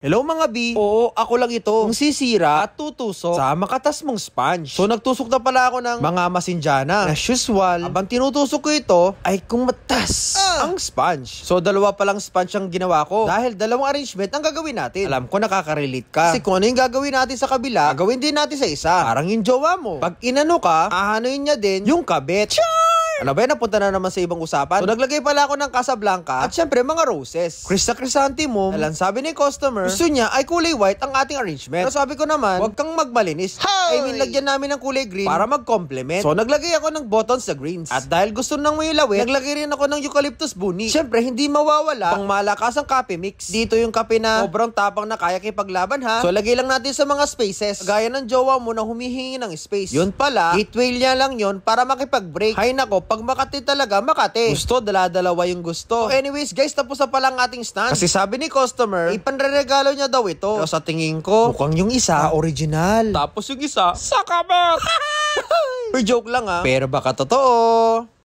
Hello mga B. Oo, ako lang ito. Ang sisira at tutusok sa makatas mong sponge. So nagtusok na pala ako ng mga masinjana. As usual, habang tinutusok ko ito, ay kumatas ang sponge. So dalawa palang sponge ang ginawa ko. Dahil dalawang arrangement ang gagawin natin. Alam ko nakaka-relate ka. Kasi kung ano yung gagawin natin sa kabila, gagawin din natin sa isa. Parang yung jowa mo. Pag inano ka, ahanoin niya din yung kabit. Ano ba yan? Napunta na naman sa ibang usapan. So naglagay pala ako ng Casablanca at syempre mga roses. Chrysanthemum. Alam, sabi ni customer, gusto niya ay kulay white ang ating arrangement. So sabi ko naman, huwag kang magmalinis. I mean, lagyan namin ng kulay green para mag-complement. So naglagay ako ng buttons sa greens. At dahil gusto nang may lawit, naglagay rin ako ng eucalyptus bunny. Syempre, hindi mawawala pang malakas ang kape mix. Dito yung kape na sobrang tapang na kaya kipaglaban ha. So lagay lang natin sa mga spaces. Gaya ng jowa mo na humihingi ng space. Yun pala, gateway niya lang yun para makipag-break. Hay nako, pag Makati talaga, Makati. Gusto, dala-dalawa yung gusto. So anyways guys, tapos na pala ang ating stand. Kasi sabi ni customer, ipanreregalo niya daw ito. Pero sa tingin ko, mukhang yung isa original. Tapos yung isa, sa kabel. Per joke lang ha. Pero baka totoo.